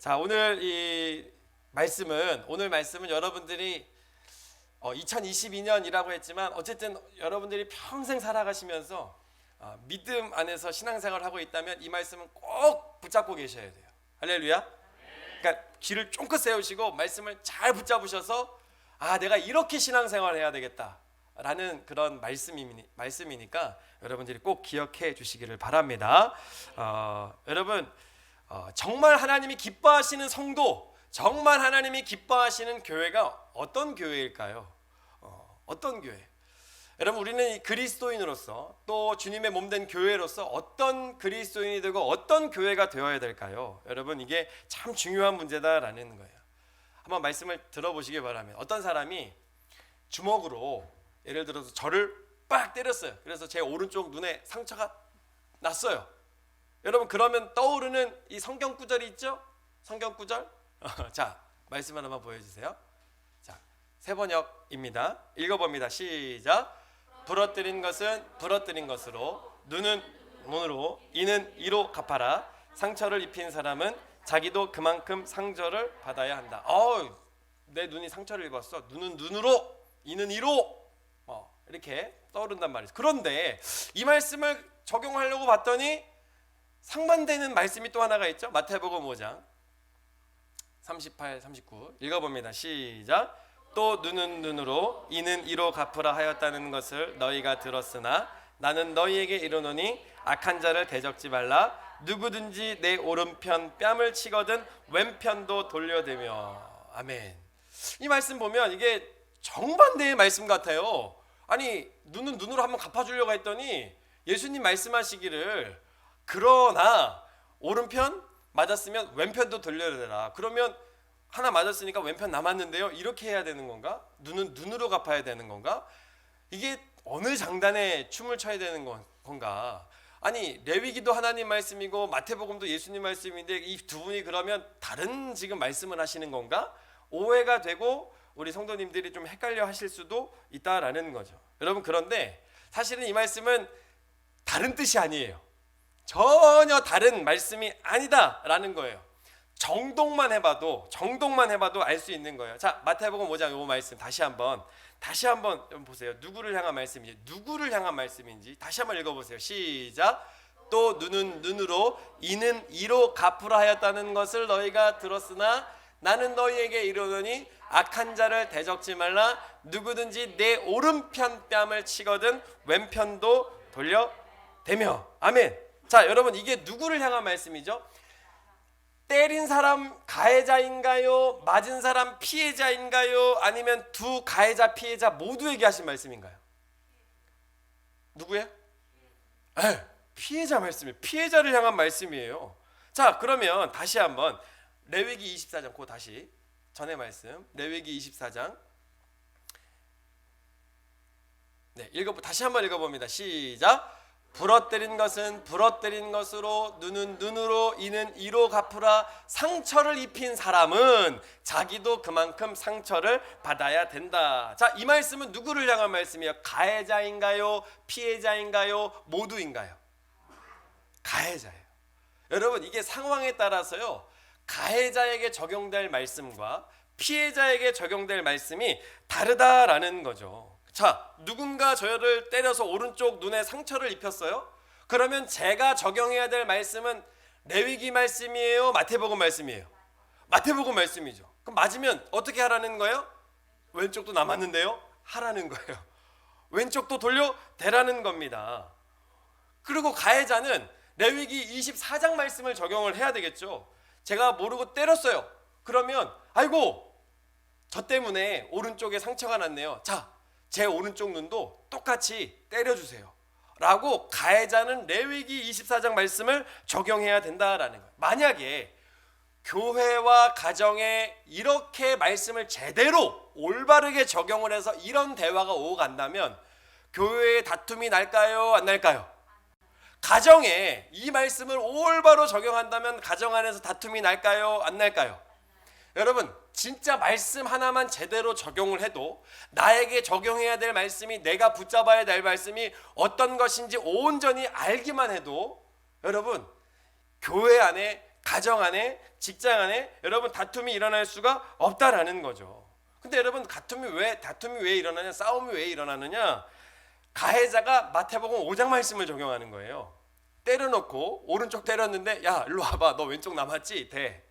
자, 오늘 말씀은 여러분들이 2022년이라고 했지만 어쨌든 여러분들이 평생 살아가시면서 믿음 안에서 신앙생활을 하고 있다면 이 말씀은 꼭 붙잡고 계셔야 돼요. 할렐루야. 그러니까 귀를 쫑긋 세우시고 말씀을 잘 붙잡으셔서 내가 이렇게 신앙생활을 해야 되겠다라는 그런 말씀이니까 여러분들이 꼭 기억해 주시기를 바랍니다. 여러분 정말 하나님이 기뻐하시는 성도, 정말 하나님이 기뻐하시는 교회가 어떤 교회일까요? 어떤 교회? 여러분 우리는 그리스도인으로서 또 주님의 몸된 교회로서 어떤 그리스도인이 되고 어떤 교회가 되어야 될까요? 여러분 이게 참 중요한 문제다라는 거예요. 한번 말씀을 들어보시기 바랍니다. 어떤 사람이 주먹으로 예를 들어서 저를 빡 때렸어요. 그래서 제 오른쪽 눈에 상처가 났어요. 여러분 그러면 떠오르는 이 성경 구절이 있죠? 성경 구절? 자, 말씀 하나만 보여주세요. 자, 세번역입니다. 읽어봅니다. 시작. 부러뜨린 것은 부러뜨린 것으로, 눈은 눈으로, 이는 이로 갚아라. 상처를 입힌 사람은 자기도 그만큼 상처를 받아야 한다. 내 눈이 상처를 입었어. 눈은 눈으로, 이는 이로. 이렇게 떠오른단 말이죠. 그런데 이 말씀을 적용하려고 봤더니 상반되는 말씀이 또 하나가 있죠. 마태복음 5장 38, 39 읽어봅니다. 시작. 또 눈은 눈으로, 이는 이로 갚으라 하였다는 것을 너희가 들었으나 나는 너희에게 이르노니 악한 자를 대적지 말라. 누구든지 내 오른편 뺨을 치거든 왼편도 돌려대며. 아멘. 이 말씀 보면 이게 정반대의 말씀 같아요. 아니 눈은 눈으로 한번 갚아주려고 했더니 예수님 말씀하시기를 그러나 오른편 맞았으면 왼편도 돌려대라. 그러면 하나 맞았으니까 왼편 남았는데요. 이렇게 해야 되는 건가? 눈은 눈으로 갚아야 되는 건가? 이게 어느 장단에 춤을 춰야 되는 건가? 아니 레위기도 하나님 말씀이고 마태복음도 예수님 말씀인데 이 두 분이 그러면 다른 지금 말씀을 하시는 건가? 오해가 되고 우리 성도님들이 좀 헷갈려 하실 수도 있다라는 거죠. 여러분 그런데 사실은 이 말씀은 다른 뜻이 아니에요. 전혀 다른 말씀이 아니다라는 거예요. 정독만 해봐도 알 수 있는 거예요. 자, 마태복음 5장 요 말씀 다시 한번 보세요. 누구를 향한 말씀인지 다시 한번 읽어보세요. 시작. 또 눈은 눈으로, 이는 이로 갚으라 하였다는 것을 너희가 들었으나 나는 너희에게 이르노니 악한 자를 대적지 말라. 누구든지 내 오른편 뺨을 치거든 왼편도 돌려대며. 아멘. 자, 여러분 이게 누구를 향한 말씀이죠? 때린 사람 가해자인가요? 맞은 사람 피해자인가요? 아니면 두 가해자 피해자 모두에게 하신 말씀인가요? 누구예요? 피해자 말씀이에요. 피해자를 향한 말씀이에요. 자, 그러면 다시 한번 레위기 24장 그 다시 전의 말씀 레위기 24장 다시 한번 읽어봅니다. 시작. 부러뜨린 것은 부러뜨린 것으로, 눈은 눈으로, 이는 이로 갚으라. 상처를 입힌 사람은 자기도 그만큼 상처를 받아야 된다. 자, 이 말씀은 누구를 향한 말씀이에요? 가해자인가요? 피해자인가요? 모두인가요? 가해자예요. 여러분 이게 상황에 따라서요 가해자에게 적용될 말씀과 피해자에게 적용될 말씀이 다르다라는 거죠. 자, 누군가 저를 때려서 오른쪽 눈에 상처를 입혔어요? 그러면 제가 적용해야 될 말씀은 레위기 말씀이에요? 마태복음 말씀이에요? 마태복음 말씀이죠. 그럼 맞으면 어떻게 하라는 거예요? 왼쪽도 남았는데요? 하라는 거예요. 왼쪽도 돌려대라는 겁니다. 그리고 가해자는 레위기 24장 말씀을 적용을 해야 되겠죠. 제가 모르고 때렸어요. 그러면 아이고 저 때문에 오른쪽에 상처가 났네요. 자, 제 오른쪽 눈도 똑같이 때려주세요 라고 가해자는 레위기 24장 말씀을 적용해야 된다라는 거예요. 만약에 교회와 가정에 이렇게 말씀을 제대로 올바르게 적용을 해서 이런 대화가 오고 간다면 교회에 다툼이 날까요? 안 날까요? 가정에 이 말씀을 올바로 적용한다면 가정 안에서 다툼이 날까요? 안 날까요? 여러분 진짜 말씀 하나만 제대로 적용을 해도 나에게 적용해야 될 말씀이 내가 붙잡아야 될 말씀이 어떤 것인지 온전히 알기만 해도 여러분 교회 안에 가정 안에 직장 안에 여러분 다툼이 일어날 수가 없다라는 거죠. 근데 여러분 다툼이 왜 일어나냐? 싸움이 왜 일어나느냐? 가해자가 마태복음 5장 말씀을 적용하는 거예요. 때려놓고 오른쪽 때렸는데 야 일로 와봐, 너 왼쪽 남았지? 대.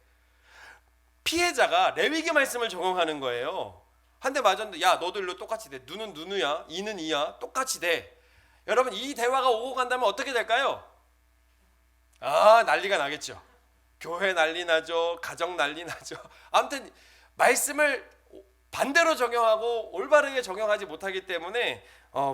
피해자가 레위기 말씀을 적용하는 거예요. 한 대 맞았는데 야 너도 일로 똑같이 대. 누는 누누야, 이는 이야, 똑같이 대. 여러분 이 대화가 오고 간다면 어떻게 될까요? 아 난리가 나겠죠. 교회 난리 나죠. 가정 난리 나죠. 아무튼 말씀을 반대로 적용하고 올바르게 적용하지 못하기 때문에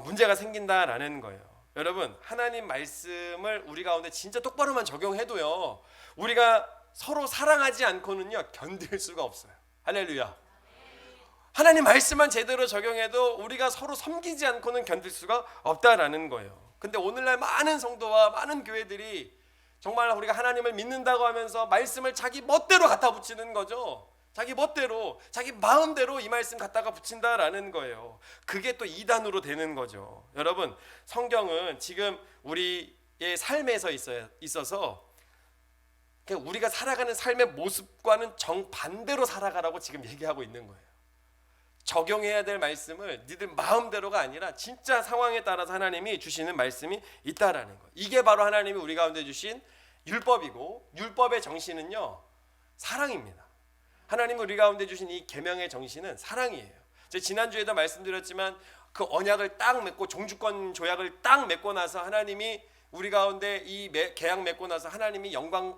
문제가 생긴다라는 거예요. 여러분 하나님 말씀을 우리 가운데 진짜 똑바로만 적용해도요, 우리가 서로 사랑하지 않고는요 견딜 수가 없어요. 할렐루야. 하나님 말씀만 제대로 적용해도 우리가 서로 섬기지 않고는 견딜 수가 없다라는 거예요. 근데 오늘날 많은 성도와 많은 교회들이 정말 우리가 하나님을 믿는다고 하면서 말씀을 자기 멋대로 갖다 붙이는 거죠. 자기 멋대로, 자기 마음대로 이 말씀 갖다가 붙인다라는 거예요. 그게 또 이단으로 되는 거죠. 여러분 성경은 지금 우리의 삶에서 있어서 우리가 살아가는 삶의 모습과는 정반대로 살아가라고 지금 얘기하고 있는 거예요. 적용해야 될 말씀을 니들 마음대로가 아니라 진짜 상황에 따라서 하나님이 주시는 말씀이 있다라는 거예요. 이게 바로 하나님이 우리 가운데 주신 율법이고, 율법의 정신은요 사랑입니다. 하나님이 우리 가운데 주신 이 계명의 정신은 사랑이에요. 제가 지난주에도 말씀드렸지만 그 언약을 딱 맺고 종주권 조약을 딱 맺고 나서 하나님이 우리 가운데 이 계약 맺고 나서 하나님이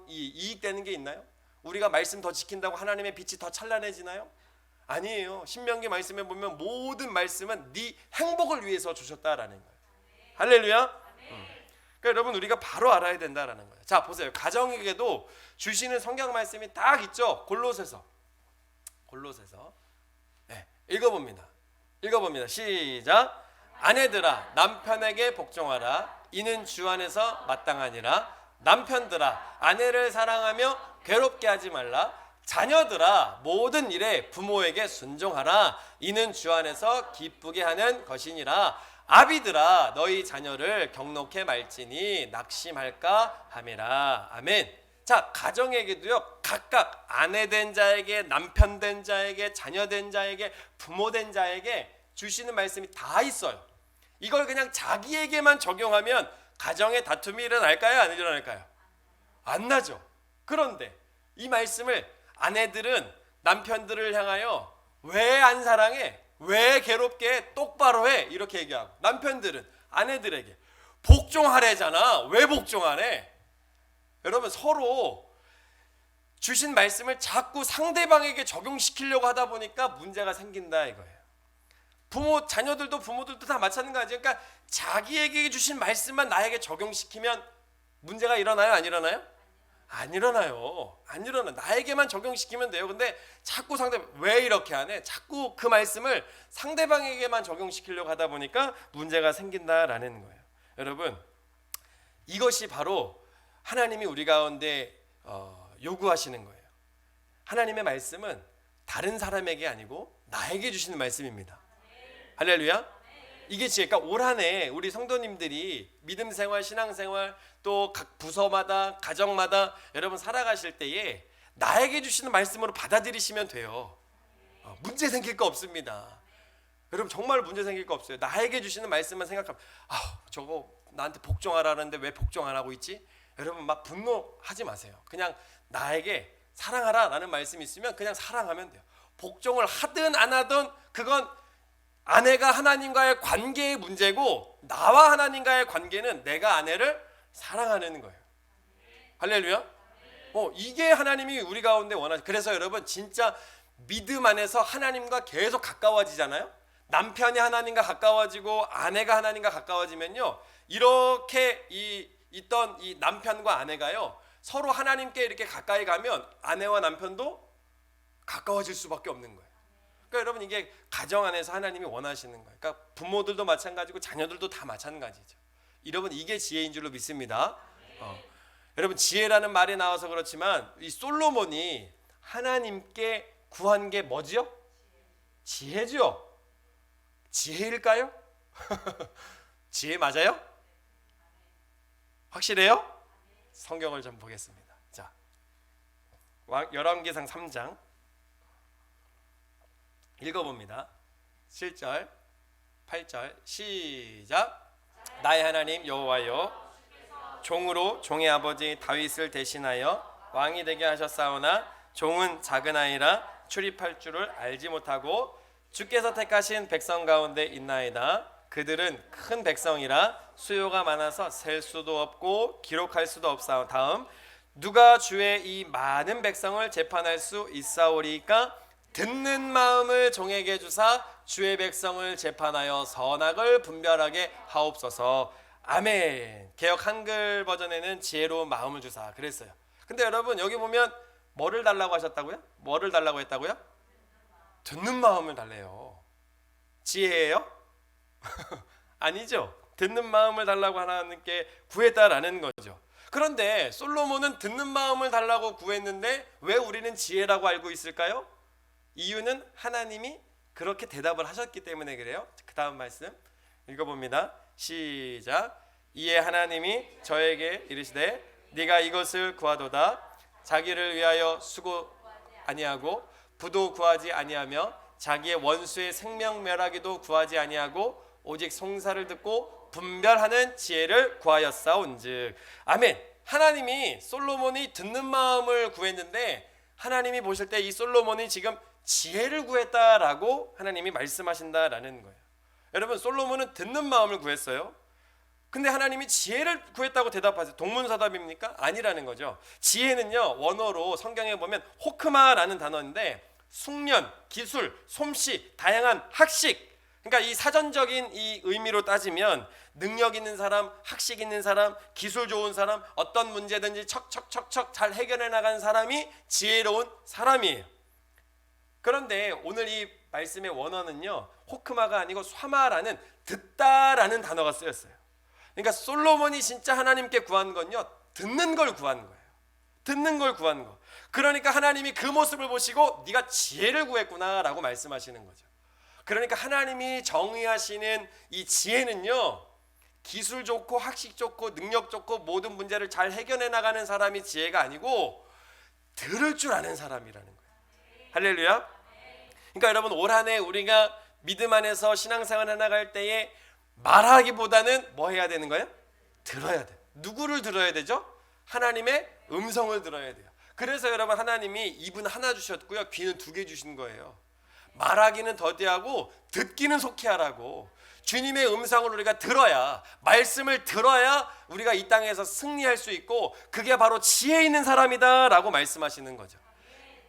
이익되는 게 있나요? 우리가 말씀 더 지킨다고 하나님의 빛이 더 찬란해지나요? 아니에요. 신명기 말씀에 보면 모든 말씀은 네 행복을 위해서 주셨다라는 거예요. 할렐루야. 그러니까 여러분 우리가 바로 알아야 된다라는 거예요. 자 보세요. 가정에게도 주시는 성경 말씀이 딱 있죠. 골로새서 네, 읽어봅니다. 시작. 아내들아 남편에게 복종하라. 이는 주 안에서 마땅하니라. 남편들아 아내를 사랑하며 괴롭게 하지 말라. 자녀들아 모든 일에 부모에게 순종하라. 이는 주 안에서 기쁘게 하는 것이니라. 아비들아 너희 자녀를 경록해 말지니 낙심할까 함이라. 아멘. 자 가정에게도요 각각 아내 된 자에게, 남편 된 자에게, 자녀 된 자에게, 부모 된 자에게 주시는 말씀이 다 있어요. 이걸 그냥 자기에게만 적용하면 가정에 다툼이 일어날까요? 안 일어날까요? 안 나죠. 그런데 이 말씀을 아내들은 남편들을 향하여 왜 안 사랑해? 왜 괴롭게 해? 똑바로 해. 이렇게 얘기하고, 남편들은 아내들에게 복종하래잖아. 왜 복종하래? 여러분 서로 주신 말씀을 자꾸 상대방에게 적용시키려고 하다 보니까 문제가 생긴다 이거예요. 자녀들도 부모들도 다 마찬가지예요. 그러니까 자기에게 주신 말씀만 나에게 적용시키면 문제가 일어나요? 안 일어나요? 안 일어나요. 나에게만 적용시키면 돼요. 근데 자꾸 왜 이렇게 하네? 자꾸 그 말씀을 상대방에게만 적용시키려고 하다 보니까 문제가 생긴다라는 거예요. 여러분 이것이 바로 하나님이 우리 가운데 요구하시는 거예요. 하나님의 말씀은 다른 사람에게 아니고 나에게 주시는 말씀입니다. 할렐루야. 이게 그러니까 올 한 해 우리 성도님들이 믿음 생활, 신앙 생활, 또 각 부서마다 가정마다 여러분 살아가실 때에 나에게 주시는 말씀으로 받아들이시면 돼요. 문제 생길 거 없습니다. 여러분 정말 문제 생길 거 없어요. 나에게 주시는 말씀만 생각하면 저거 나한테 복종하라는데 왜 복종 안 하고 있지? 여러분 막 분노하지 마세요. 그냥 나에게 사랑하라라는 말씀이 있으면 그냥 사랑하면 돼요. 복종을 하든 안 하든 그건 아내가 하나님과의 관계의 문제고, 나와 하나님과의 관계는 내가 아내를 사랑하는 거예요. 할렐루야. 이게 하나님이 우리 가운데 원하시. 그래서 여러분 진짜 믿음 안에서 하나님과 계속 가까워지잖아요. 남편이 하나님과 가까워지고 아내가 하나님과 가까워지면요, 이렇게 있던 이 남편과 아내가요 서로 하나님께 이렇게 가까이 가면 아내와 남편도 가까워질 수밖에 없는 거예요. 그러니까 여러분 이게 가정 안에서 하나님이 원하시는 거예요. 그러니까 부모들도 마찬가지고 자녀들도 다 마찬가지죠. 여러분 이게 지혜인 줄로 믿습니다. 여러분 지혜라는 말이 나와서 그렇지만 이 솔로몬이 하나님께 구한 게 뭐지요? 지혜죠. 지혜일까요? 지혜 맞아요? 확실해요? 성경을 좀 보겠습니다. 자, 열왕기상 3장 읽어봅니다. 7절 8절 시작. 나의 하나님 여호와여, 종으로 종의 아버지 다윗을 대신하여 왕이 되게 하셨사오나 종은 작은 아이라 출입할 줄을 알지 못하고 주께서 택하신 백성 가운데 있나이다. 그들은 큰 백성이라 수요가 많아서 셀 수도 없고 기록할 수도 없사오. 다음, 누가 주의 이 많은 백성을 재판할 수 있사오리까? 듣는 마음을 종에게 주사 주의 백성을 재판하여 선악을 분별하게 하옵소서. 아멘. 개역 한글 버전에는 지혜로운 마음을 주사 그랬어요. 근데 여러분 여기 보면 뭐를 달라고 하셨다고요? 뭐를 달라고 했다고요? 듣는 마음을 달래요. 지혜예요? 아니죠. 듣는 마음을 달라고 하나님께 구했다라는 거죠. 그런데 솔로몬은 듣는 마음을 달라고 구했는데 왜 우리는 지혜라고 알고 있을까요? 이유는 하나님이 그렇게 대답을 하셨기 때문에 그래요. 그 다음 말씀 읽어봅니다. 시작. 이에 하나님이 저에게 이르시되 네가 이것을 구하도다. 자기를 위하여 수고 아니하고 부도 구하지 아니하며 자기의 원수의 생명 멸하기도 구하지 아니하고 오직 송사를 듣고 분별하는 지혜를 구하였사온즉. 아멘. 하나님이 솔로몬이 듣는 마음을 구했는데 하나님이 보실 때 이 솔로몬이 지금 지혜를 구했다라고 하나님이 말씀하신다라는 거예요. 여러분 솔로몬은 듣는 마음을 구했어요. 근데 하나님이 지혜를 구했다고 대답하세요. 동문서답입니까? 아니라는 거죠. 지혜는요 원어로 성경에 보면 호크마라는 단어인데 숙련, 기술, 솜씨, 다양한 학식, 그러니까 이 사전적인 이 의미로 따지면 능력 있는 사람, 학식 있는 사람, 기술 좋은 사람, 어떤 문제든지 척척척척 잘 해결해 나가는 사람이 지혜로운 사람이에요. 그런데 오늘 이 말씀의 원어는요 호크마가 아니고 쏴마라는 듣다라는 단어가 쓰였어요. 그러니까 솔로몬이 진짜 하나님께 구한 건요 듣는 걸 구한 거예요. 듣는 걸 구한 거. 그러니까 하나님이 그 모습을 보시고 네가 지혜를 구했구나라고 말씀하시는 거죠. 그러니까 하나님이 정의하시는 이 지혜는요 기술 좋고 학식 좋고 능력 좋고 모든 문제를 잘 해결해 나가는 사람이 지혜가 아니고 들을 줄 아는 사람이라는 거예요. 할렐루야. 그러니까 여러분 올 한 해 우리가 믿음 안에서 신앙생활 해나갈 때에 말하기보다는 뭐 해야 되는 거예요? 들어야 돼. 누구를 들어야 되죠? 하나님의 음성을 들어야 돼요. 그래서 여러분 하나님이 입은 하나 주셨고요 귀는 2개 주신 거예요. 말하기는 더디하고 듣기는 속히 하라고. 주님의 음성을 우리가 들어야, 말씀을 들어야 우리가 이 땅에서 승리할 수 있고 그게 바로 지혜 있는 사람이다 라고 말씀하시는 거죠.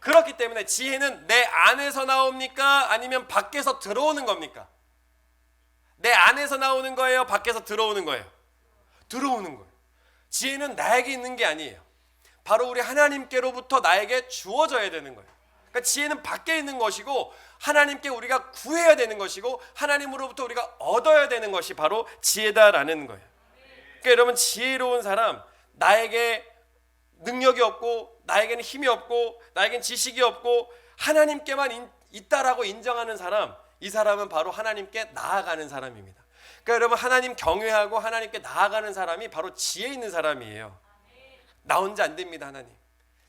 그렇기 때문에 지혜는 내 안에서 나옵니까? 아니면 밖에서 들어오는 겁니까? 내 안에서 나오는 거예요? 밖에서 들어오는 거예요? 들어오는 거예요. 지혜는 나에게 있는 게 아니에요. 바로 우리 하나님께로부터 나에게 주어져야 되는 거예요. 그러니까 지혜는 밖에 있는 것이고 하나님께 우리가 구해야 되는 것이고 하나님으로부터 우리가 얻어야 되는 것이 바로 지혜다라는 거예요. 그러니까 여러분 지혜로운 사람, 나에게 능력이 없고 나에게는 힘이 없고 나에게는 지식이 없고 하나님께만 있다라고 인정하는 사람, 이 사람은 바로 하나님께 나아가는 사람입니다. 그러니까 여러분 하나님 경외하고 하나님께 나아가는 사람이 바로 지혜 있는 사람이에요. 나 혼자 안 됩니다. 하나님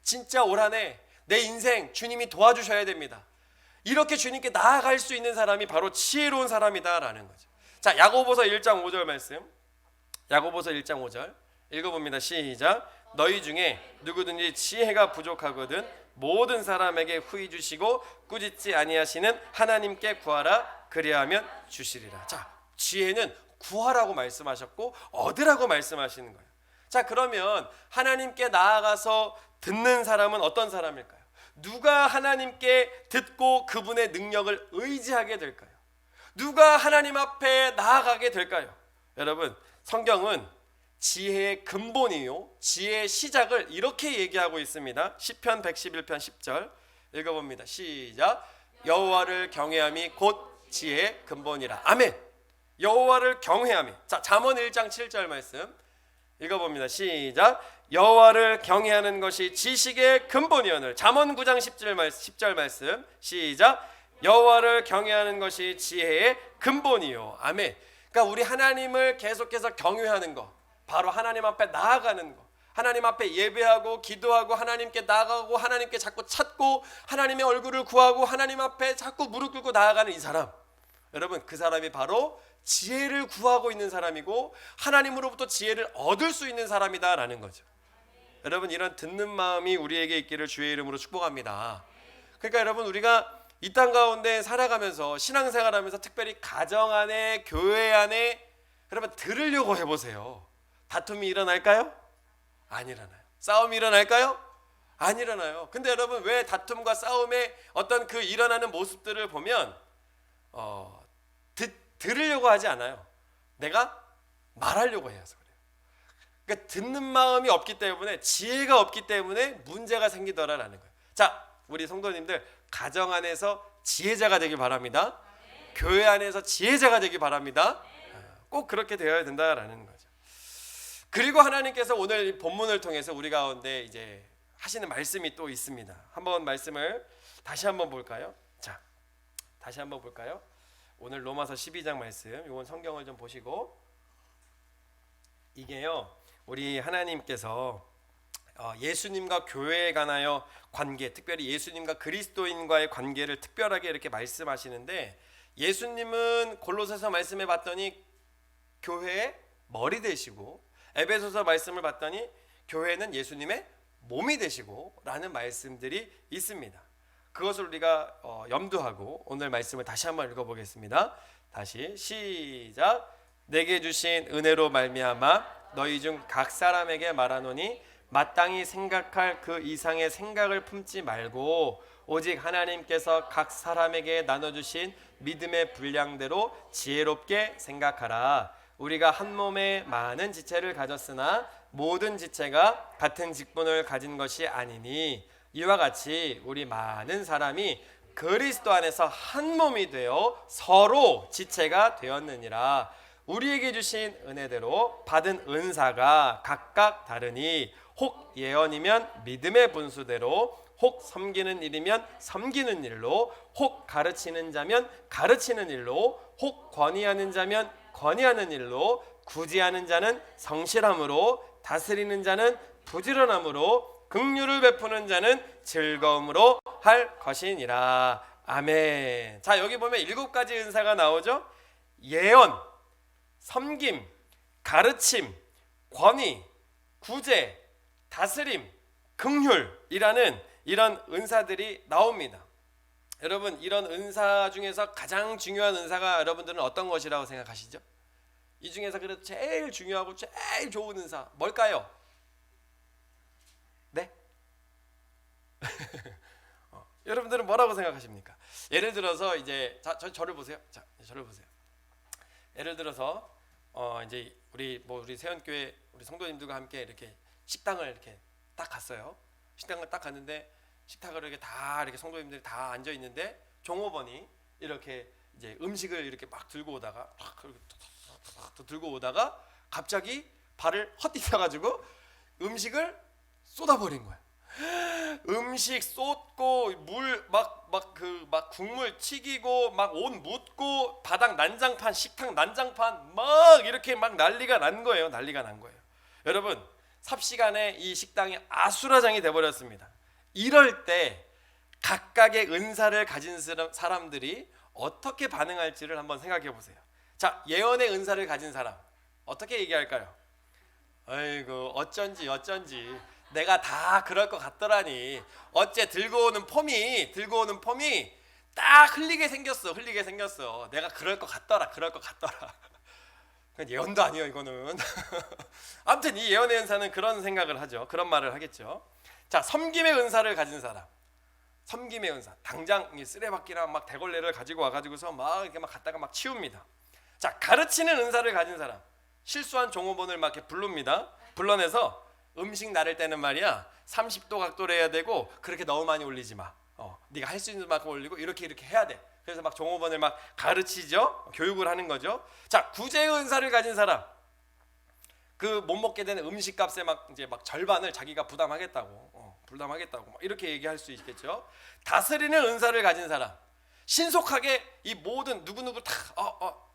진짜 올 한 해 내 인생 주님이 도와주셔야 됩니다. 이렇게 주님께 나아갈 수 있는 사람이 바로 지혜로운 사람이다라는 거죠. 자, 야고보서 1장 5절 말씀, 야고보서 1장 5절 읽어봅니다. 시작. 너희 중에 누구든지 지혜가 부족하거든 모든 사람에게 후히 주시고 꾸짖지 아니하시는 하나님께 구하라 그리하면 주시리라. 자, 지혜는 구하라고 말씀하셨고 얻으라고 말씀하시는 거예요. 자, 그러면 하나님께 나아가서 듣는 사람은 어떤 사람일까요? 누가 하나님께 듣고 그분의 능력을 의지하게 될까요? 누가 하나님 앞에 나아가게 될까요? 여러분 성경은 지혜의 근본이요 지혜의 시작을 이렇게 얘기하고 있습니다. 시편 111편 10절 읽어봅니다. 시작. 여호와를 경외함이 곧 지혜의 근본이라. 아멘. 여호와를 경외함이. 자, 잠언 1장 7절 말씀 읽어봅니다. 시작. 여호와를 경외하는 것이 지식의 근본이오늘. 잠언 9장 10절 말씀 시작. 여호와를 경외하는 것이 지혜의 근본이요. 아멘. 그러니까 우리 하나님을 계속해서 경외하는 거, 바로 하나님 앞에 나아가는 거, 하나님 앞에 예배하고 기도하고 하나님께 나아가고 하나님께 자꾸 찾고 하나님의 얼굴을 구하고 하나님 앞에 자꾸 무릎 꿇고 나아가는 이 사람, 여러분 그 사람이 바로 지혜를 구하고 있는 사람이고 하나님으로부터 지혜를 얻을 수 있는 사람이다라는 거죠. 여러분 이런 듣는 마음이 우리에게 있기를 주의 이름으로 축복합니다. 그러니까 여러분 우리가 이 땅 가운데 살아가면서 신앙생활하면서 특별히 가정 안에 교회 안에 여러분 들으려고 해보세요. 다툼이 일어날까요? 안 일어나요. 싸움이 일어날까요? 안 일어나요. 근데 여러분 왜 다툼과 싸움의 어떤 그 일어나는 모습들을 보면 들으려고 하지 않아요. 내가 말하려고 해서 그래요. 그러니까 듣는 마음이 없기 때문에 지혜가 없기 때문에 문제가 생기더라라는 거예요. 자, 우리 성도님들 가정 안에서 지혜자가 되길 바랍니다. 교회 안에서 지혜자가 되길 바랍니다. 꼭 그렇게 되어야 된다라는 거죠. 그리고 하나님께서 오늘 이 본문을 통해서 우리 가운데 이제 하시는 말씀이 또 있습니다. 한번 말씀을 다시 한번 볼까요? 자, 다시 한번 볼까요? 오늘 로마서 12장 말씀, 이건 성경을 좀 보시고, 이게요 우리 하나님께서 예수님과 교회에 관하여 관계, 특별히 예수님과 그리스도인과의 관계를 특별하게 이렇게 말씀하시는데, 예수님은 골로새서 말씀해 봤더니 교회의 머리 되시고, 에베소서 말씀을 봤더니 교회는 예수님의 몸이 되시고 라는 말씀들이 있습니다. 그것을 우리가 염두하고 오늘 말씀을 다시 한번 읽어보겠습니다. 다시 시작. 내게 주신 은혜로 말미암아 너희 중 각 사람에게 말하노니 마땅히 생각할 그 이상의 생각을 품지 말고 오직 하나님께서 각 사람에게 나눠주신 믿음의 분량대로 지혜롭게 생각하라. 우리가 한 몸에 많은 지체를 가졌으나 모든 지체가 같은 직분을 가진 것이 아니니 이와 같이 우리 많은 사람이 그리스도 안에서 한 몸이 되어 서로 지체가 되었느니라. 우리에게 주신 은혜대로 받은 은사가 각각 다르니 혹 예언이면 믿음의 분수대로, 혹 섬기는 일이면 섬기는 일로, 혹 가르치는 자면 가르치는 일로, 혹 권위하는 자면 권위하는 일로, 구제하는 자는 성실함으로, 다스리는 자는 부지런함으로, 긍휼을 베푸는 자는 즐거움으로 할 것이니라. 아멘. 자, 여기 보면 7가지 은사가 나오죠. 예언, 섬김, 가르침, 권위, 구제, 다스림, 긍휼이라는 이런 은사들이 나옵니다. 여러분 이런 은사 중에서 가장 중요한 은사가 여러분들은 어떤 것이라고 생각하시죠? 이 중에서 그래도 제일 중요하고 제일 좋은 은사 뭘까요? 네? 여러분들은 뭐라고 생각하십니까? 예를 들어서 이제 저를 보세요. 자, 저를 보세요. 예를 들어서 이제 우리 세연교회 우리 성도님들과 함께 이렇게 식당을 이렇게 딱 갔어요. 식당을 딱 갔는데 식탁을 이렇게 성도님들이 다 앉아 있는데 종업원이 이렇게 이제 음식을 이렇게 막 들고 오다가 갑자기 발을 헛디뎌 가지고 음식을 쏟아버린 거야. 음식 쏟고 물 막 국물 튀기고 막 옷 묻고 바닥 난장판, 식탁 난장판 막 이렇게 막 난리가 난 거예요. 여러분 삽시간에 이 식당이 아수라장이 돼 버렸습니다. 이럴 때 각각의 은사를 가진 사람들이 어떻게 반응할지를 한번 생각해 보세요. 자, 예언의 은사를 가진 사람 어떻게 얘기할까요? 아이고 어쩐지 내가 다 그럴 것 같더라니. 어째 들고 오는 폼이 딱 흘리게 생겼어. 내가 그럴 것 같더라. 예언도 아니에요 이거는. 아무튼 이 예언의 은사는 그런 생각을 하죠. 그런 말을 하겠죠. 자, 섬김의 은사를 가진 사람. 섬김의 은사. 당장 쓰레받기나 막 대걸레를 가지고 와가지고서 막 이렇게 막 갖다가 막 치웁니다. 자, 가르치는 은사를 가진 사람. 실수한 종업원을 막 이렇게 불러내서 음식 나를 때는 말이야 30도 각도로 해야 되고 그렇게 너무 많이 올리지 마. 네가 할 수 있는 만큼 올리고 이렇게 해야 돼. 그래서 막 종업원을 막 가르치죠. 교육을 하는 거죠. 자, 구제의 은사를 가진 사람. 그 못 먹게 되는 음식값의 막 절반을 자기가 부담하겠다고 막 이렇게 얘기할 수 있겠죠. 다스리는 은사를 가진 사람. 신속하게 이 모든 누구누구 다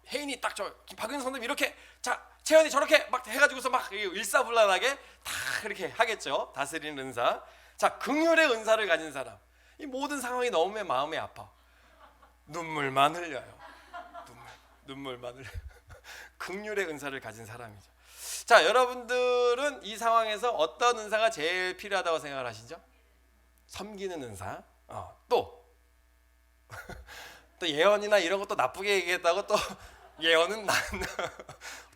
혜인이 딱 저 박윤 선생님 이렇게 자 채연이 저렇게 막 해가지고서 막 일사불란하게 다 이렇게 하겠죠. 다스리는 은사. 자, 긍휼의 은사를 가진 사람. 이 모든 상황이 너무 마음이 아파. 눈물만 흘려요. 눈물만 흘려. 긍휼의 은사를 가진 사람이죠. 자, 여러분들은 이 상황에서 어떤 은사가 제일 필요하다고 생각을 하시죠? 섬기는 은사. 또 예언이나 이런 것도 나쁘게 얘기했다고 또 예언은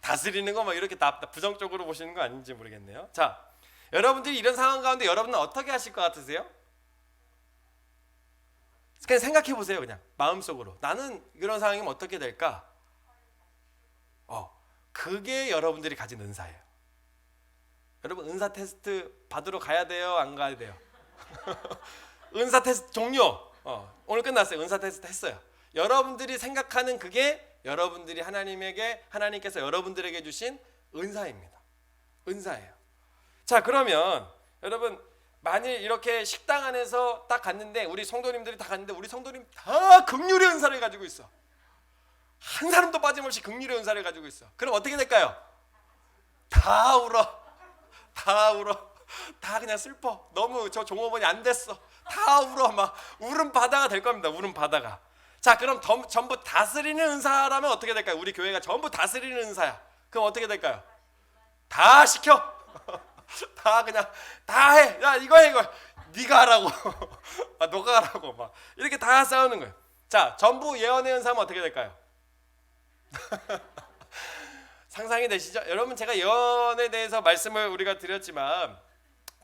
다스리는 거 막 이렇게 부정적으로 보시는 거 아닌지 모르겠네요. 자, 여러분들이 이런 상황 가운데 여러분은 어떻게 하실 것 같으세요? 그냥 생각해 보세요. 그냥 마음속으로 나는 이런 상황이면 어떻게 될까? 그게 여러분들이 가진 은사예요. 여러분 은사 테스트 받으러 가야 돼요? 안 가야 돼요? 은사 테스트 종료. 오늘 끝났어요. 은사 테스트 했어요. 여러분들이 생각하는 그게 여러분들이 하나님께서 여러분들에게 주신 은사입니다. 은사예요. 자, 그러면 여러분 만일 이렇게 식당 안에서 딱 갔는데 우리 성도님들이 다 갔는데 우리 성도님 다 긍휼의 은사를 가지고 있어. 한 사람도 빠짐없이 긍휼의 은사를 가지고 있어. 그럼 어떻게 될까요? 다 울어. 다 그냥 슬퍼. 너무 저 종업원이 안 됐어. 다 울어. 막 울음 바다가 될 겁니다. 울음 바다가. 자, 그럼 전부 다스리는 은사라면 어떻게 될까요? 우리 교회가 전부 다스리는 은사야. 그럼 어떻게 될까요? 다 시켜. 다 그냥 다 해. 야, 이거 해. 네가 하라고. 너가 하라고. 막 이렇게 다 싸우는 거예요. 자, 전부 예언의 은사면 어떻게 될까요? 상상이 되시죠? 여러분, 제가 예언에 대해서 말씀을 우리가 드렸지만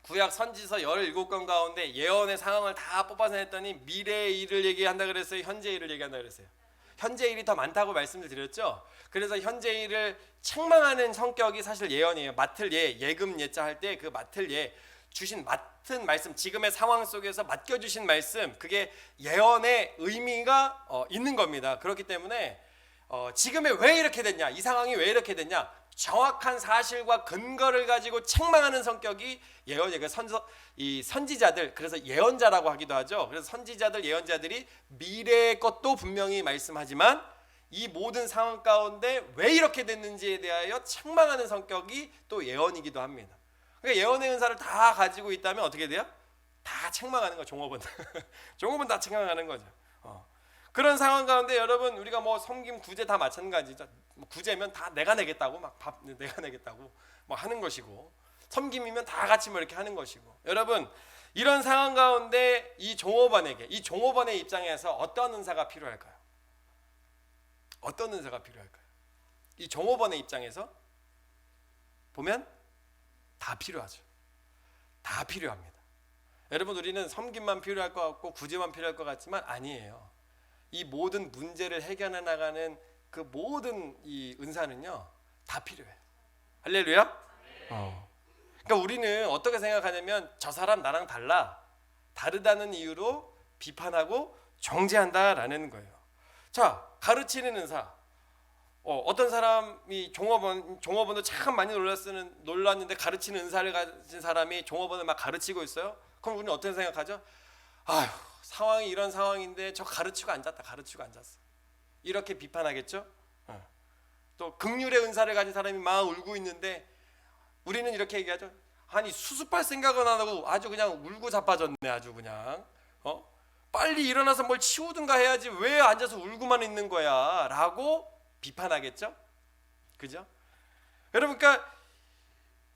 구약 선지서 17권 가운데 예언의 상황을 다 뽑아서 했더니 미래의 일을 얘기한다 그랬어요? 현재 일을 얘기한다 그랬어요? 현재 일이 더 많다고 말씀을 드렸죠? 그래서 현재 일을 책망하는 성격이 사실 예언이에요. 맡을 예, 예금 예자 할 때 그 맡을 예, 주신 맡은 말씀, 지금의 상황 속에서 맡겨주신 말씀, 그게 예언의 의미가 있는 겁니다. 그렇기 때문에 지금에 왜 이렇게 됐냐, 이 상황이 왜 이렇게 됐냐, 정확한 사실과 근거를 가지고 책망하는 성격이 예언이에요. 이 선지자들, 그래서 예언자라고 하기도 하죠. 그래서 선지자들, 예언자들이 미래의 것도 분명히 말씀하지만 이 모든 상황 가운데 왜 이렇게 됐는지에 대하여 책망하는 성격이 또 예언이기도 합니다. 그러니까 예언의 은사를 다 가지고 있다면 어떻게 돼요? 다 책망하는 거, 종업은. 종업은 다 책망하는 거죠. 그런 상황 가운데 여러분, 우리가 뭐 섬김, 구제 다 마찬가지죠. 구제면 다 내가 내겠다고 막 밥 내가 내겠다고 뭐 하는 것이고, 섬김이면 다 같이 뭐 이렇게 하는 것이고. 여러분, 이런 상황 가운데 이 종업원의 입장에서 어떤 은사가 필요할까요? 어떤 은사가 필요할까요? 이 종업원의 입장에서 보면 다 필요하죠. 다 필요합니다. 여러분, 우리는 섬김만 필요할 것 같고 구제만 필요할 것 같지만 아니에요. 이 모든 문제를 해결해 나가는 그 모든 이 은사는요 다 필요해요. 할렐루야. 그러니까 우리는 어떻게 생각하냐면 저 사람 나랑 다르다는 이유로 비판하고 정죄한다라는 거예요. 자, 가르치는 은사. 어떤 사람이 종업원도 참 많이 놀랐는데 가르치는 은사를 가진 사람이 종업원을 막 가르치고 있어요. 그럼 우리는 어떻게 생각하죠? 아휴, 상황이 이런 상황인데 저 가르치고 앉았어. 이렇게 비판하겠죠. 또 긍휼의 은사를 가진 사람이 막 울고 있는데 우리는 이렇게 얘기하죠. 아니, 수습할 생각은 안 하고 아주 그냥 울고 자빠졌네. 아주 그냥 빨리 일어나서 뭘 치우든가 해야지 왜 앉아서 울고만 있는 거야 라고 비판하겠죠. 그죠? 여러분, 그러니까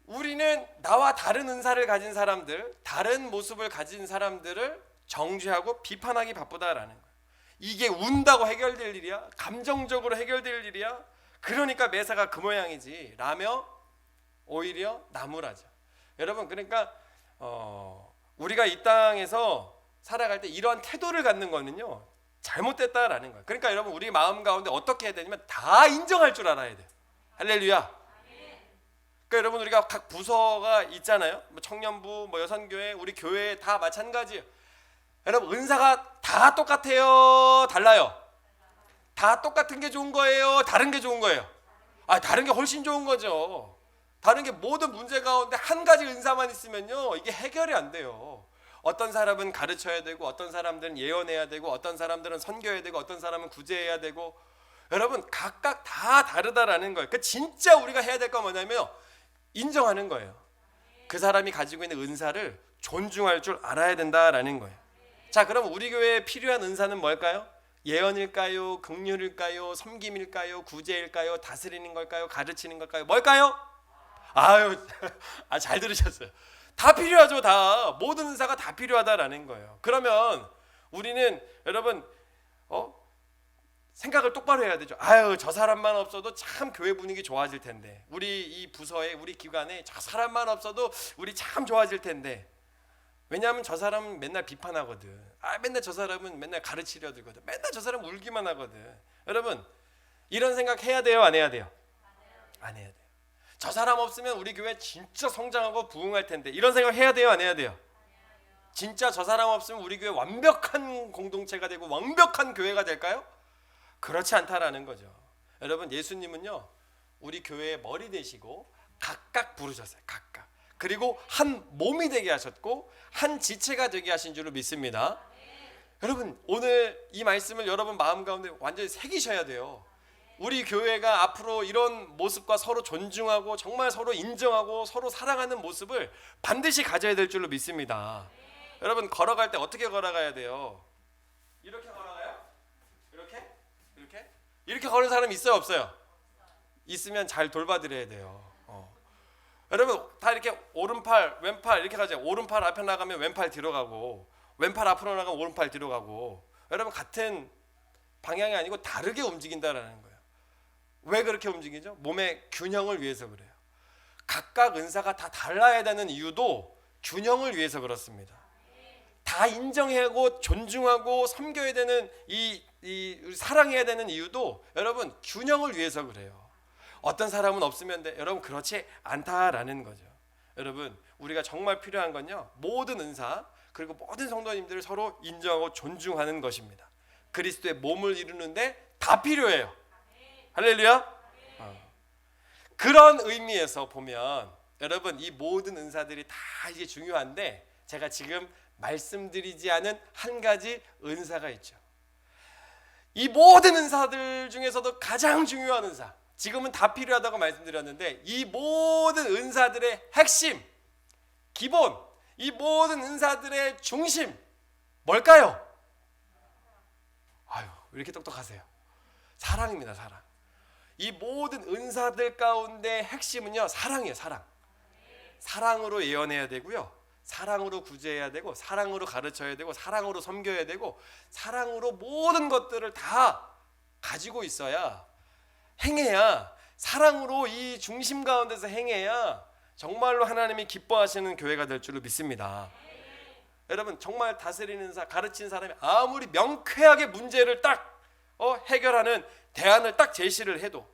우리는 나와 다른 은사를 가진 사람들, 다른 모습을 가진 사람들을 정죄하고 비판하기 바쁘다라는 거예요. 이게 운다고 해결될 일이야? 감정적으로 해결될 일이야? 그러니까 매사가 그 모양이지 라며 오히려 나무라죠. 여러분, 그러니까 우리가 이 땅에서 살아갈 때 이러한 태도를 갖는 거는요 잘못됐다라는 거예요. 그러니까 여러분, 우리 마음 가운데 어떻게 해야 되냐면 다 인정할 줄 알아야 돼요. 할렐루야. 그러니까 여러분, 우리가 각 부서가 있잖아요. 뭐 청년부, 뭐 여선교회, 우리 교회 다 마찬가지예요. 여러분, 은사가 다 똑같아요? 달라요? 다 똑같은 게 좋은 거예요? 다른 게 좋은 거예요? 다른 게 훨씬 좋은 거죠. 다른 게 모든 문제 가운데 한 가지 은사만 있으면요 이게 해결이 안 돼요. 어떤 사람은 가르쳐야 되고, 어떤 사람들은 예언해야 되고, 어떤 사람들은 선교해야 되고, 어떤 사람은 구제해야 되고, 여러분 각각 다 다르다라는 거예요. 그러니까 진짜 우리가 해야 될 건 뭐냐면 인정하는 거예요. 그 사람이 가지고 있는 은사를 존중할 줄 알아야 된다라는 거예요. 자, 그럼 우리 교회에 필요한 은사는 뭘까요? 예언일까요? 긍휼일까요? 섬김일까요? 구제일까요? 다스리는 걸까요? 가르치는 걸까요? 뭘까요? 아유, 잘 들으셨어요. 다 필요하죠. 다 모든 은사가 다 필요하다라는 거예요. 그러면 우리는 여러분 생각을 똑바로 해야 되죠. 아유, 저 사람만 없어도 참 교회 분위기 좋아질 텐데, 우리 이 부서에, 우리 기관에 저 사람만 없어도 우리 참 좋아질 텐데. 왜냐하면 저 사람은 맨날 비판하거든. 맨날 저 사람은 맨날 가르치려 들거든. 맨날 저 사람 울기만 하거든. 여러분 이런 생각 해야 돼요, 안 해야 돼요? 안 해야 돼요. 저 사람 없으면 우리 교회 진짜 성장하고 부흥할 텐데, 이런 생각 해야 돼요, 안 해야 돼요? 진짜 저 사람 없으면 우리 교회 완벽한 공동체가 되고 완벽한 교회가 될까요? 그렇지 않다라는 거죠. 여러분 예수님은요 우리 교회의 머리 되시고 각각 부르셨어요. 각각. 그리고 한 몸이 되게 하셨고 한 지체가 되게 하신 줄로 믿습니다. 여러분 오늘 이 말씀을 여러분 마음 가운데 완전히 새기셔야 돼요. 우리 교회가 앞으로 이런 모습과 서로 존중하고 정말 서로 인정하고 서로 사랑하는 모습을 반드시 가져야 될 줄로 믿습니다. 여러분 걸어갈 때 어떻게 걸어가야 돼요? 이렇게 걸어가요? 이렇게? 이렇게? 이렇게 걸은 사람 있어요, 없어요? 있으면 잘 돌봐드려야 돼요. 여러분 다 이렇게 오른팔 왼팔 이렇게 가죠. 오른팔 앞에 나가면 왼팔 뒤로 가고, 왼팔 앞으로 나가면 오른팔 뒤로 가고, 여러분 같은 방향이 아니고 다르게 움직인다라는 거예요. 왜 그렇게 움직이죠? 몸의 균형을 위해서 그래요. 각각 은사가 다 달라야 되는 이유도 균형을 위해서 그렇습니다. 다 인정하고 존중하고 섬겨야 되는 이 사랑해야 되는 이유도 여러분 균형을 위해서 그래요. 어떤 사람은 없으면 돼. 여러분 그렇지 않다라는 거죠. 여러분 우리가 정말 필요한 건요 모든 은사 그리고 모든 성도님들을 서로 인정하고 존중하는 것입니다. 그리스도의 몸을 이루는데 다 필요해요. 할렐루야. 그런 의미에서 보면 여러분 이 모든 은사들이 다 이게 중요한데, 제가 지금 말씀드리지 않은 한 가지 은사가 있죠. 이 모든 은사들 중에서도 가장 중요한 은사, 지금은 다 필요하다고 말씀드렸는데 이 모든 은사들의 핵심, 기본, 이 모든 은사들의 중심 뭘까요? 아유, 왜 이렇게 똑똑하세요? 사랑입니다. 사랑. 이 모든 은사들 가운데 핵심은요 사랑이에요. 사랑. 사랑으로 예언해야 되고요, 사랑으로 구제해야 되고, 사랑으로 가르쳐야 되고, 사랑으로 섬겨야 되고, 사랑으로 모든 것들을 다 가지고 있어야, 행해야, 사랑으로 이 중심 가운데서 행해야 정말로 하나님이 기뻐하시는 교회가 될 줄로 믿습니다. 여러분 정말 다스리는 가르치는 사람이 아무리 명쾌하게 문제를 딱 해결하는 대안을 딱 제시를 해도,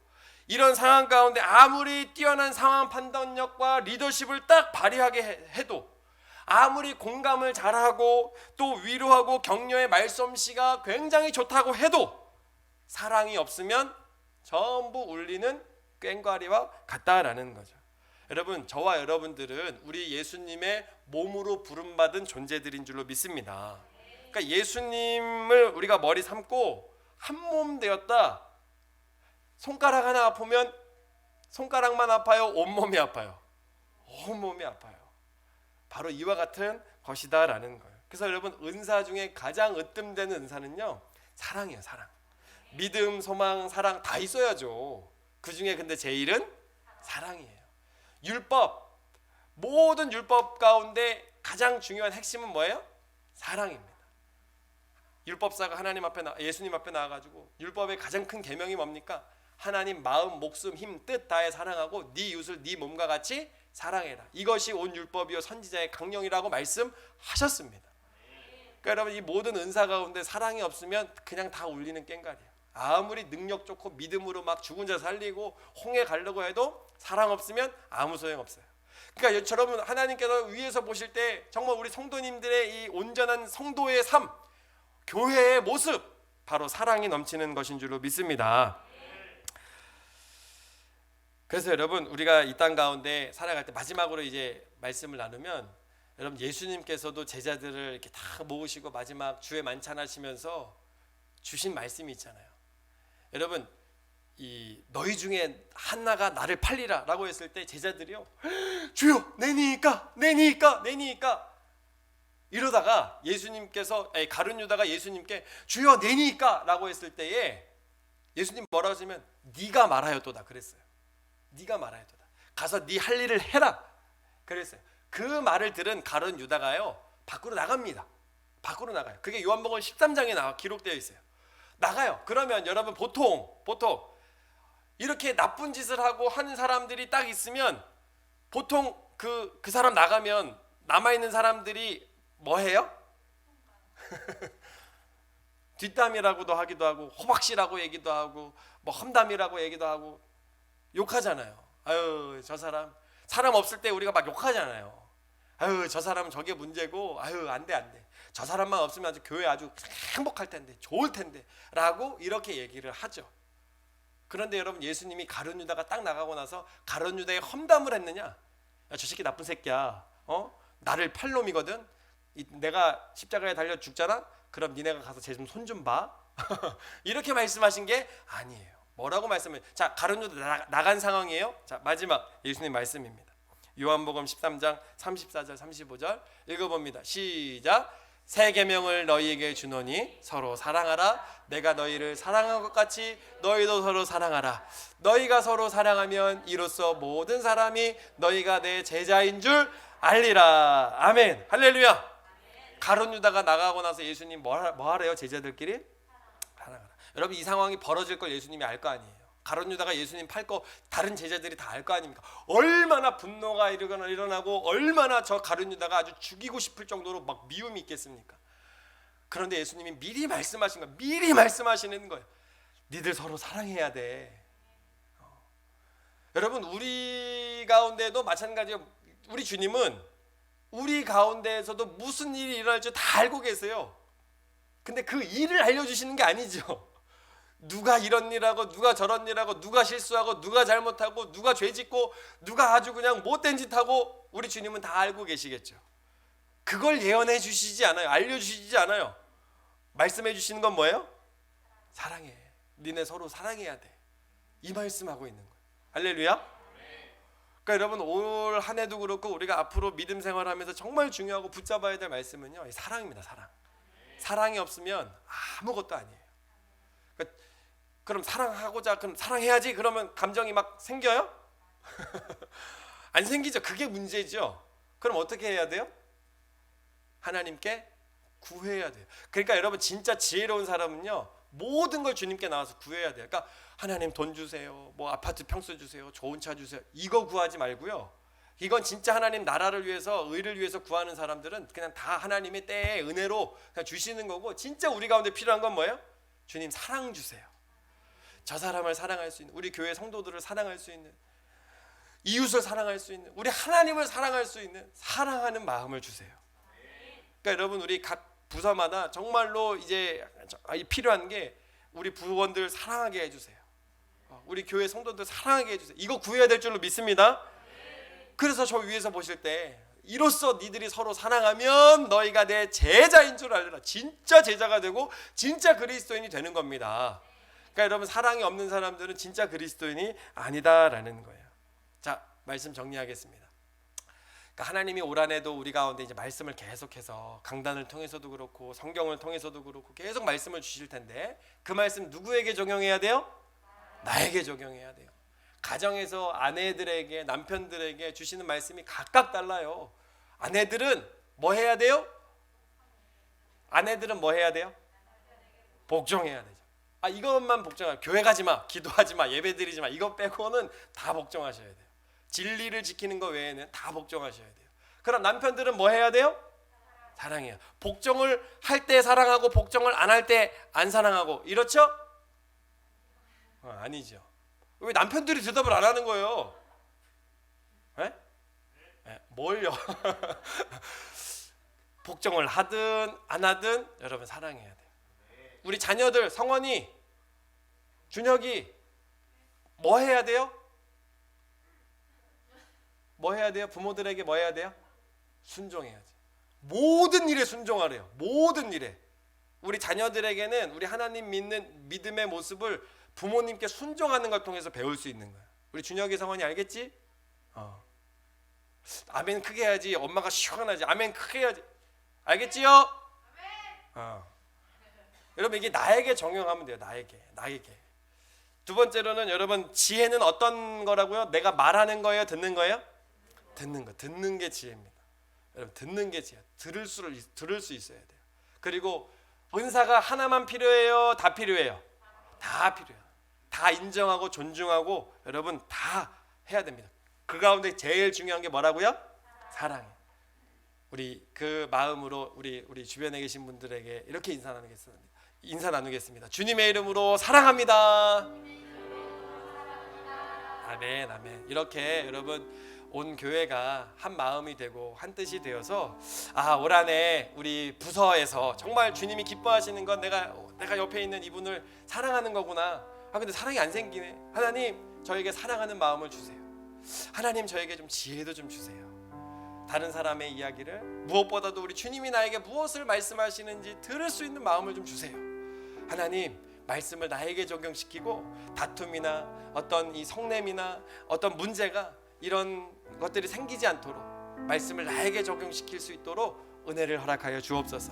이런 상황 가운데 아무리 뛰어난 상황 판단력과 리더십을 딱 발휘하게 해도, 아무리 공감을 잘하고 또 위로하고 격려의 말솜씨가 굉장히 좋다고 해도 사랑이 없으면 전부 울리는 꽹과리와 같다라는 거죠. 여러분 저와 여러분들은 우리 예수님의 몸으로 부름받은 존재들인 줄로 믿습니다. 그러니까 예수님을 우리가 머리 삼고 한 몸 되었다. 손가락 하나 아프면 손가락만 아파요? 온몸이 아파요? 온몸이 아파요. 바로 이와 같은 것이다라는 거예요. 그래서 여러분 은사 중에 가장 으뜸되는 은사는요 사랑이에요. 사랑. 믿음, 소망, 사랑 다 있어야죠. 그 중에 근데 제일은 사랑이에요. 율법, 모든 율법 가운데 가장 중요한 핵심은 뭐예요? 사랑입니다. 율법사가 하나님 앞에 예수님 앞에 나와가지고 율법의 가장 큰 계명이 뭡니까? 하나님 마음, 목숨, 힘, 뜻 다해 사랑하고 네 이웃을 네 몸과 같이 사랑해라. 이것이 온 율법이요 선지자의 강령이라고 말씀하셨습니다. 그러니까 여러분 이 모든 은사 가운데 사랑이 없으면 그냥 다 울리는 꽹과리예요. 아무리 능력 좋고 믿음으로 막 죽은 자 살리고 홍해 가려고 해도 사랑 없으면 아무 소용 없어요. 그러니까 여러분 하나님께서 위에서 보실 때 정말 우리 성도님들의 이 온전한 성도의 삶, 교회의 모습, 바로 사랑이 넘치는 것인 줄로 믿습니다. 그래서 여러분 우리가 이 땅 가운데 살아갈 때 마지막으로 이제 말씀을 나누면, 여러분 예수님께서도 제자들을 이렇게 다 모으시고 마지막 주의 만찬하시면서 주신 말씀이 있잖아요. 여러분 이 너희 중에 하나가 나를 팔리라라고 했을 때 제자들이요, 주여 내니까 이러다가 예수님께서 가룟 유다가 예수님께 주여 내니까라고 했을 때에 예수님 뭐라고 하시면 네가 말하였도다 그랬어요. 네가 말하였도다. 가서 네 할 일을 해라 그랬어요. 그 말을 들은 가룟 유다가요 밖으로 나갑니다. 밖으로 나가요. 그게 요한복음 13장에 기록되어 있어요. 나가요. 그러면 여러분 보통 이렇게 나쁜 짓을 하고 하는 사람들이 딱 있으면 보통 그 사람 나가면 남아있는 사람들이 뭐 해요? 뒷담이라고도 하기도 하고 호박씨라고 얘기도 하고 뭐 험담이라고 얘기도 하고 욕하잖아요. 아유 저 사람 없을 때 우리가 막 욕하잖아요. 아유 저 사람은 저게 문제고 아유 안돼 저 사람만 없으면 아주 교회 아주 행복할 텐데 좋을 텐데 라고 이렇게 얘기를 하죠. 그런데 여러분 예수님이 가룟 유다가 딱 나가고 나서 가룟 유다에 험담을 했느냐? 야, 저 새끼 나쁜 새끼야. 나를 팔 놈이거든. 내가 십자가에 달려 죽잖아. 그럼 니네가 가서 쟤 좀 손 좀 봐. 이렇게 말씀하신 게 아니에요. 뭐라고 말씀을? 자 가룟 유다 나간 상황이에요. 자 마지막 예수님 말씀입니다. 요한복음 13장 34절 35절 읽어봅니다. 시작. 새 계명을 너희에게 주노니 서로 사랑하라. 내가 너희를 사랑한 것 같이 너희도 서로 사랑하라. 너희가 서로 사랑하면 이로써 모든 사람이 너희가 내 제자인 줄 알리라. 아멘. 할렐루야. 가룟 유다가 나가고 나서 예수님 뭐 하래요? 제자들끼리 사랑하라. 여러분 이 상황이 벌어질 걸 예수님이 알 거 아니에요. 가룟 유다가 예수님 팔 거 다른 제자들이 다 알 거 아닙니까? 얼마나 분노가 일어나고 얼마나 저 가룟 유다가 아주 죽이고 싶을 정도로 막 미움이 있겠습니까? 그런데 예수님이 미리 말씀하신 거예요. 미리 말씀하시는 거예요. 니들 서로 사랑해야 돼. 여러분 우리 가운데도 마찬가지예요. 우리 주님은 우리 가운데에서도 무슨 일이 일어날지 다 알고 계세요. 근데 그 일을 알려주시는 게 아니죠. 누가 이런 일하고 누가 저런 일하고 누가 실수하고 누가 잘못하고 누가 죄짓고 누가 아주 그냥 못된 짓하고 우리 주님은 다 알고 계시겠죠. 그걸 예언해 주시지 않아요. 알려주시지 않아요. 말씀해 주시는 건 뭐예요? 사랑해. 니네 서로 사랑해야 돼. 이 말씀하고 있는 거예요. 할렐루야. 그러니까 여러분 올 한 해도 그렇고 우리가 앞으로 믿음 생활하면서 정말 중요하고 붙잡아야 될 말씀은요 사랑입니다. 사랑이 없으면 아무것도 아니에요. 그러니까 그럼 사랑하고자 그럼 사랑해야지 그러면 감정이 막 생겨요? 안 생기죠. 그게 문제죠. 그럼 어떻게 해야 돼요? 하나님께 구해야 돼요. 그러니까 여러분 진짜 지혜로운 사람은요 모든 걸 주님께 나와서 구해야 돼요. 그러니까 하나님 돈 주세요, 뭐 아파트 평수 주세요, 좋은 차 주세요, 이거 구하지 말고요. 이건 진짜 하나님 나라를 위해서 의를 위해서 구하는 사람들은 그냥 다 하나님의 때에 은혜로 그냥 주시는 거고, 진짜 우리 가운데 필요한 건 뭐예요? 주님 사랑 주세요. 저 사람을 사랑할 수 있는, 우리 교회 성도들을 사랑할 수 있는, 이웃을 사랑할 수 있는, 우리 하나님을 사랑할 수 있는 사랑하는 마음을 주세요. 그러니까 여러분 우리 각 부서마다 정말로 이제 필요한 게 우리 부원들 사랑하게 해주세요. 우리 교회 성도들 사랑하게 해주세요. 이거 구해야 될 줄로 믿습니다. 그래서 저 위에서 보실 때 이로써 니들이 서로 사랑하면 너희가 내 제자인 줄 알리라. 진짜 제자가 되고 진짜 그리스도인이 되는 겁니다. 그러니까 여러분 사랑이 없는 사람들은 진짜 그리스도인이 아니다라는 거예요. 자, 말씀 정리하겠습니다. 그러니까 하나님이 올 한해도 우리 가운데 이제 말씀을 계속해서 강단을 통해서도 그렇고 성경을 통해서도 그렇고 계속 말씀을 주실 텐데 그 말씀 누구에게 적용해야 돼요? 나에게 적용해야 돼요. 가정에서 아내들에게 남편들에게 주시는 말씀이 각각 달라요. 아내들은 뭐 해야 돼요? 아내들은 뭐 해야 돼요? 복종해야 되죠. 이것만 복종하면 교회 가지 마, 기도하지 마, 예배 드리지 마, 이거 빼고는 다 복종하셔야 돼요. 진리를 지키는 것 외에는 다 복종하셔야 돼요. 그럼 남편들은 뭐 해야 돼요? 사랑해요. 복종을 할 때 사랑하고 복종을 안 할 때 안 사랑하고 이렇죠? 아니죠. 왜 남편들이 대답을 안 하는 거예요? 네? 뭘요? 복종을 하든 안 하든 여러분 사랑해야 돼요. 우리 자녀들 성원이, 준혁이 뭐 해야 돼요? 뭐 해야 돼요? 부모들에게 뭐 해야 돼요? 순종해야지. 모든 일에 순종하래요. 모든 일에. 우리 자녀들에게는 우리 하나님 믿는 믿음의 모습을 부모님께 순종하는 걸 통해서 배울 수 있는 거야. 우리 준혁이 성원이 알겠지? 아멘 크게 해야지. 엄마가 시원하지. 아멘 크게 해야지. 알겠지요? 여러분 이게 나에게 적용하면 돼요. 나에게. 두 번째로는 여러분 지혜는 어떤 거라고요? 내가 말하는 거예요? 듣는 거예요? 듣는 게 지혜입니다. 여러분 듣는 게 지혜. 들을 수 있어야 돼요. 그리고 은사가 하나만 필요해요? 다 필요해요? 다 필요해요. 다 인정하고 존중하고 여러분 다 해야 됩니다. 그 가운데 제일 중요한 게 뭐라고요? 사랑해. 우리 그 마음으로 우리 주변에 계신 분들에게 이렇게 인사 나누겠습니다. 주님의 이름으로 사랑합니다. 아멘, 아멘. 이렇게 여러분 온 교회가 한 마음이 되고 한 뜻이 되어서 올 한해 우리 부서에서 정말 주님이 기뻐하시는 건 내가 옆에 있는 이분을 사랑하는 거구나. 근데 사랑이 안 생기네. 하나님 저에게 사랑하는 마음을 주세요. 하나님 저에게 좀 지혜도 좀 주세요. 다른 사람의 이야기를 무엇보다도 우리 주님이 나에게 무엇을 말씀하시는지 들을 수 있는 마음을 좀 주세요. 하나님 말씀을 나에게 적용시키고 다툼이나 어떤 이 성냄이나 어떤 문제가 이런 것들이 생기지 않도록 말씀을 나에게 적용시킬 수 있도록 은혜를 허락하여 주옵소서.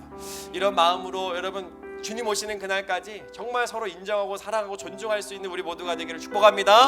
이런 마음으로 여러분 주님 오시는 그날까지 정말 서로 인정하고 사랑하고 존중할 수 있는 우리 모두가 되기를 축복합니다.